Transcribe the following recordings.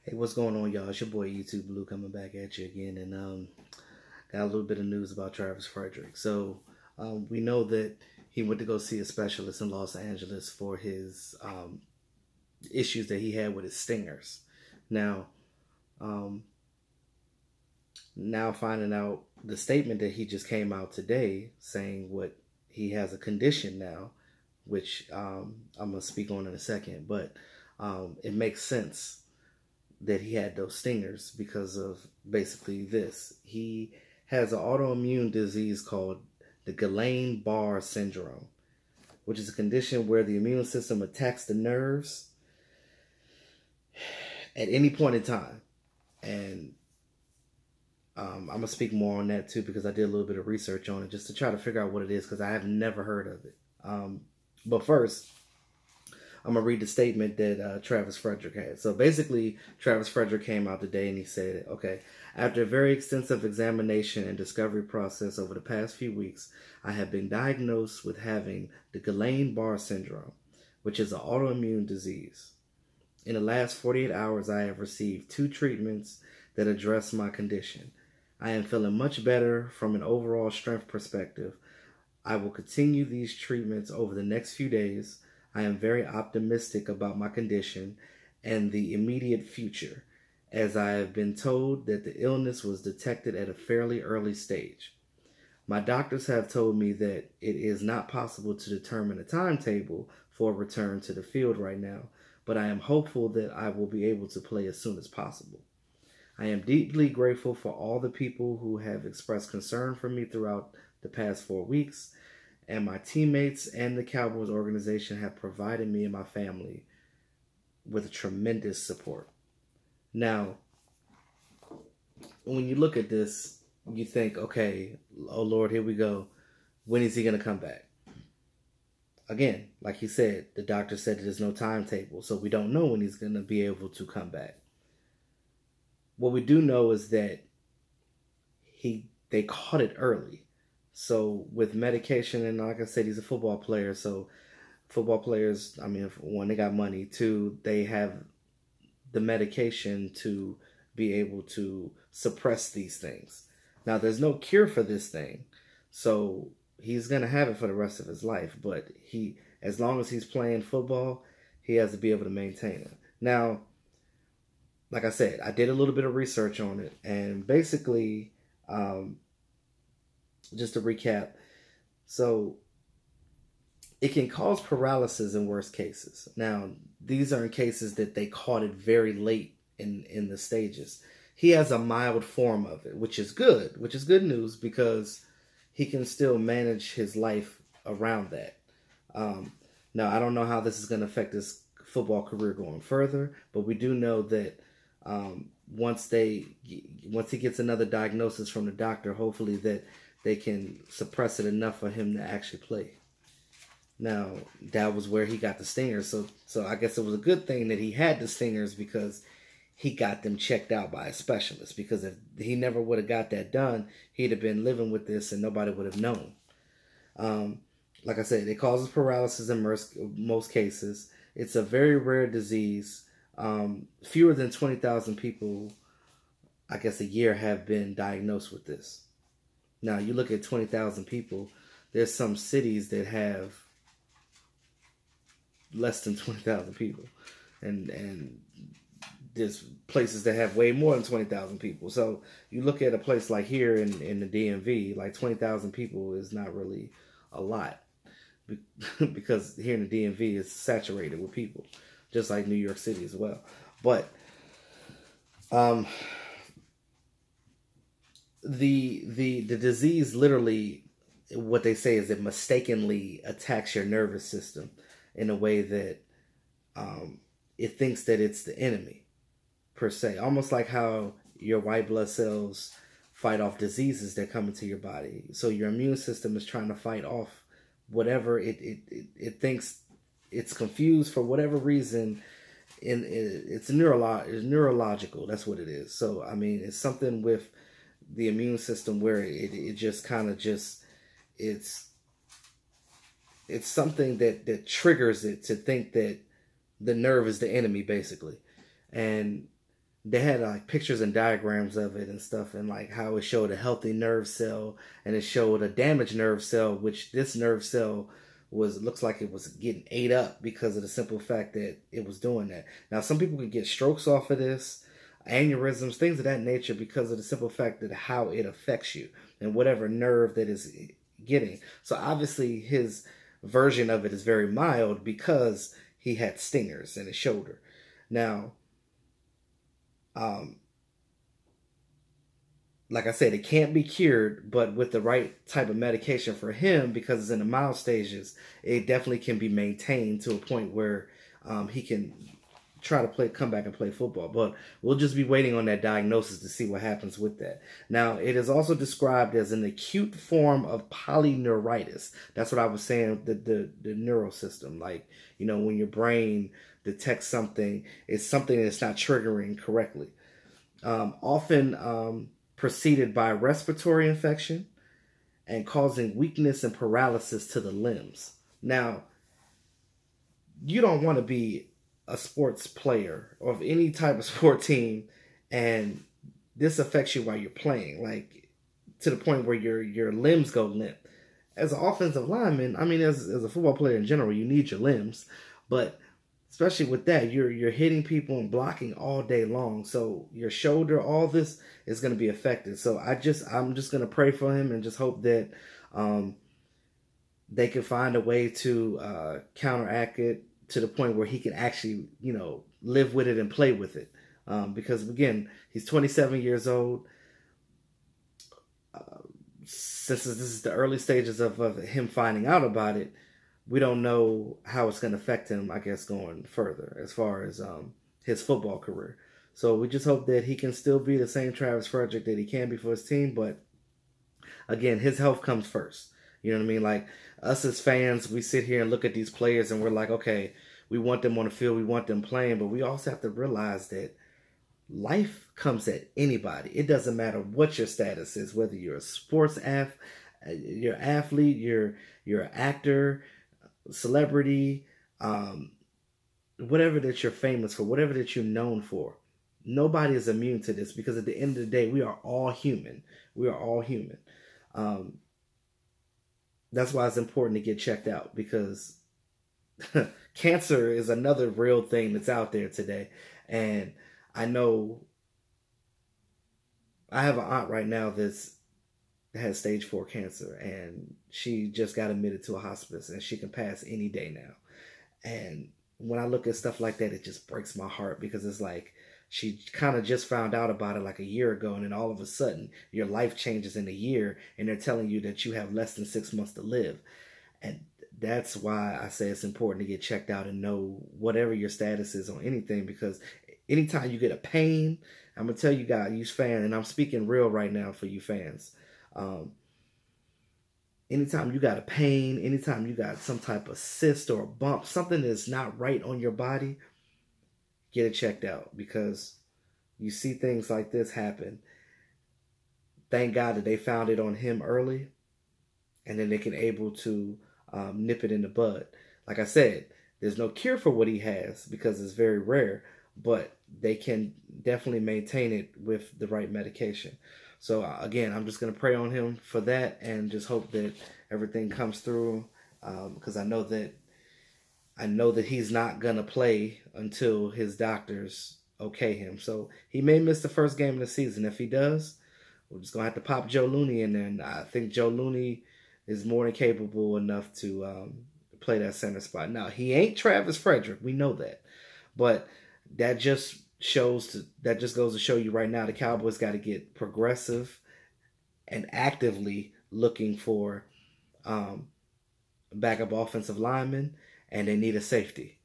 Hey, what's going on, y'all? It's your boy YouTube Blue coming back at you again, and got a little bit of news about Travis Fredrick. So we know that he went to go see a specialist in Los Angeles for his issues that he had with his stingers. Now, now finding out the statement that he just came out today saying what he has a condition now, which I'm gonna speak on in a second, but it makes sense that he had those stingers because of basically this. He has an autoimmune disease called the Guillain Barre Syndrome, which is a condition where the immune system attacks the nerves at any point in time. And I'm going to speak more on that too because I did a little bit of research on it just to try to figure out what it is because I have never heard of it. But first, I'm going to read the statement that Travis Fredrick had. So basically, Travis Fredrick came out today and he said, okay, after a very extensive examination and discovery process over the past few weeks, I have been diagnosed with having the Guillain Barre Syndrome, which is an autoimmune disease. In the last 48 hours, I have received 2 treatments that address my condition. I am feeling much better from an overall strength perspective. I will continue these treatments over the next few days. I am very optimistic about my condition and the immediate future, as I have been told that the illness was detected at a fairly early stage. My doctors have told me that it is not possible to determine a timetable for a return to the field right now, but I am hopeful that I will be able to play as soon as possible. I am deeply grateful for all the people who have expressed concern for me throughout the past 4 weeks, and my teammates and the Cowboys organization have provided me and my family with tremendous support. Now, when you look at this, you think, okay, oh Lord, here we go. When is he going to come back? Again, like he said, the doctor said there's no timetable, so we don't know when he's going to be able to come back. What we do know is that they caught it early. So with medication, and like I said, he's a football player. So football players, I mean, one, they got money. 2, they have the medication to be able to suppress these things. Now, there's no cure for this thing. So he's going to have it for the rest of his life. But as long as he's playing football, he has to be able to maintain it. Now, like I said, I did a little bit of research on it. And basically, just to recap, so it can cause paralysis in worst cases. Now, these are in cases that they caught it very late in the stages. He has a mild form of it, which is good news because he can still manage his life around that. Now, I don't know how this is going to affect his football career going further, but we do know that once he gets another diagnosis from the doctor, hopefully that they can suppress it enough for him to actually play. Now, that was where he got the stingers. So I guess it was a good thing that he had the stingers because he got them checked out by a specialist. Because if he never would have got that done, he'd have been living with this and nobody would have known. Like I said, it causes paralysis in most cases. It's a very rare disease. Fewer than 20,000 people, I guess, a year have been diagnosed with this. Now, you look at 20,000 people, there's some cities that have less than 20,000 people. And there's places that have way more than 20,000 people. So you look at a place like here in the DMV, like 20,000 people is not really a lot. Because here in the DMV it's saturated with people. Just like New York City as well. But the disease literally, what they say is it mistakenly attacks your nervous system in a way that it thinks that it's the enemy per se. Almost like how your white blood cells fight off diseases that come into your body. So your immune system is trying to fight off whatever it thinks it's confused for whatever reason. It's neurological. That's what it is. So, I mean, it's something with the immune system where it just kind of it's something that triggers it to think that the nerve is the enemy, basically. And they had like pictures and diagrams of it and stuff, and like how it showed a healthy nerve cell and it showed a damaged nerve cell, which this nerve cell looks like it was getting ate up because of the simple fact that it was doing that. Now, some people could get strokes off of this, aneurysms, things of that nature, because of the simple fact that how it affects you and whatever nerve that is getting. So obviously his version of it is very mild because he had stingers in his shoulder. Now, like I said, it can't be cured, but with the right type of medication for him, because it's in the mild stages, it definitely can be maintained to a point where he can try to come back and play football. But we'll just be waiting on that diagnosis to see what happens with that. Now, it is also described as an acute form of polyneuritis. That's what I was saying, the neural system. Like, you know, when your brain detects something, it's something that's not triggering correctly. Often preceded by respiratory infection and causing weakness and paralysis to the limbs. Now, you don't want to be a sports player or of any type of sport team and this affects you while you're playing, like to the point where your limbs go limp. As an offensive lineman, I mean, as a football player in general, you need your limbs, but especially with that, you're hitting people and blocking all day long. So your shoulder, all this is going to be affected. So I'm just going to pray for him and just hope that they can find a way to counteract it to the point where he can actually, you know, live with it and play with it. Because again, he's 27 years old. Since this is the early stages of him finding out about it, we don't know how it's going to affect him, I guess, going further as far as his football career. So we just hope that he can still be the same Travis Fredrick that he can be for his team. But again, his health comes first. You know what I mean? Like us as fans, we sit here and look at these players and we're like, okay, we want them on the field, we want them playing, but we also have to realize that life comes at anybody. It doesn't matter what your status is, whether you're a sports you're an athlete, you're an actor, celebrity, whatever that you're famous for, whatever that you're known for. Nobody is immune to this because at the end of the day, we are all human. We are all human. That's why it's important to get checked out, because cancer is another real thing that's out there today. And I know I have an aunt right now that has stage 4 cancer, and she just got admitted to a hospice, and she can pass any day now. And when I look at stuff like that, it just breaks my heart, because it's like she kind of just found out about it like a year ago, and then all of a sudden your life changes in a year, and they're telling you that you have less than 6 months to live. And that's why I say it's important to get checked out and know whatever your status is on anything, because anytime you get a pain, I'm going to tell you guys, you fans, and I'm speaking real right now for you fans. Anytime you got a pain, anytime you got some type of cyst or a bump, something that's not right on your body, get it checked out, because you see things like this happen. Thank God that they found it on him early, and then they can able to nip it in the bud. Like I said, there's no cure for what he has because it's very rare, but they can definitely maintain it with the right medication. So again, I'm just going to pray on him for that and just hope that everything comes through, because I know that he's not going to play until his doctors okay him. So he may miss the first game of the season. If he does, we're just going to have to pop Joe Looney in there. And I think Joe Looney is more than capable enough to play that center spot. Now, he ain't Travis Fredrick. We know that. But that just goes to show you right now the Cowboys got to get progressive and actively looking for backup offensive linemen, and they need a safety.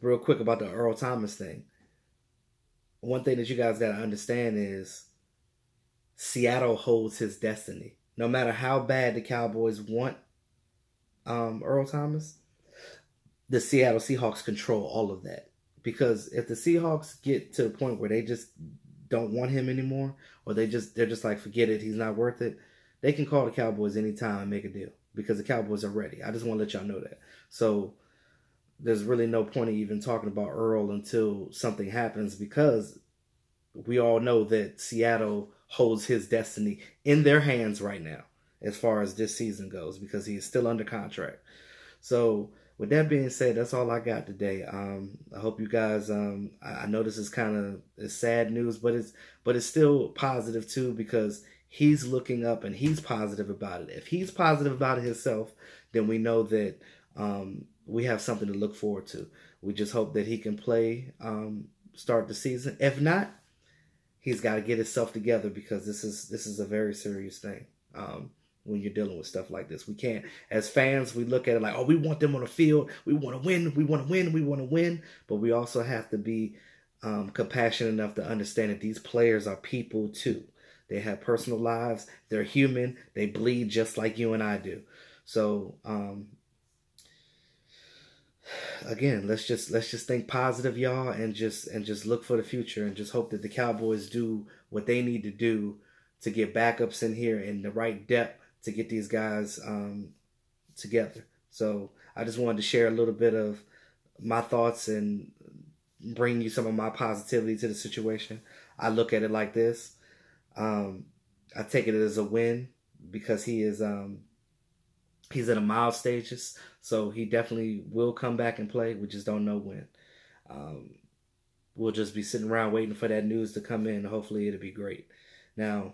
Real quick about the Earl Thomas thing. One thing that you guys got to understand is Seattle holds his destiny. No matter how bad the Cowboys want Earl Thomas, the Seattle Seahawks control all of that. Because if the Seahawks get to the point where they just don't want him anymore, or they're just like, forget it, he's not worth it, they can call the Cowboys anytime and make a deal, because the Cowboys are ready. I just want to let y'all know that. So there's really no point in even talking about Earl until something happens, because we all know that Seattle holds his destiny in their hands right now as far as this season goes, because he is still under contract. So with that being said, that's all I got today. I hope you guys, I know this is kind of sad news, but it's still positive too, because he's looking up and he's positive about it. If he's positive about it himself, then we know that we have something to look forward to. We just hope that he can play, start the season. If not, he's got to get himself together, because this is a very serious thing. When you're dealing with stuff like this, we can't, as fans, we look at it like, oh, we want them on the field, we want to win, we want to win, we want to win. But we also have to be compassionate enough to understand that these players are people too. They have personal lives. They're human. They bleed just like you and I do. So again, let's just think positive, y'all, and just look for the future, and just hope that the Cowboys do what they need to do to get backups in here in the right depth to get these guys together. So I just wanted to share a little bit of my thoughts and bring you some of my positivity to the situation. I look at it like this. I take it as a win, because he is he's in a mild stages, so he definitely will come back and play. We just don't know when. We'll just be sitting around waiting for that news to come in. Hopefully it'll be great. Now,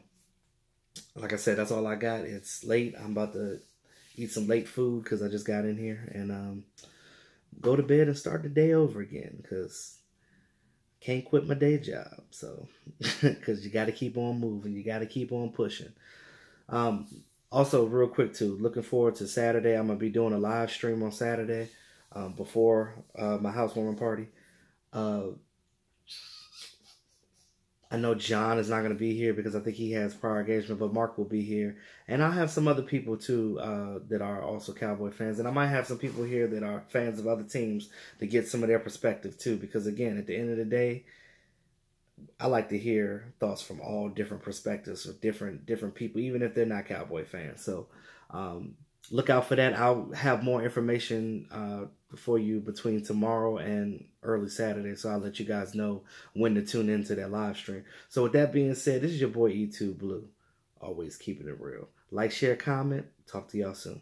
like I said, that's all I got. It's late. I'm about to eat some late food because I just got in here, and go to bed and start the day over again, because can't quit my day job. So, because you got to keep on moving. You got to keep on pushing. Also, real quick too, looking forward to Saturday. I'm going to be doing a live stream on Saturday before my housewarming party. I know John is not going to be here because I think he has prior engagement, but Mark will be here. And I'll have some other people too that are also Cowboy fans. And I might have some people here that are fans of other teams to get some of their perspective too. Because again, at the end of the day, I like to hear thoughts from all different perspectives of different people, even if they're not Cowboy fans. So look out for that. I'll have more information for you between tomorrow and early Saturday. So I'll let you guys know when to tune into that live stream. So with that being said, this is your boy E2 Blue. Always keeping it real. Like, share, comment. Talk to y'all soon.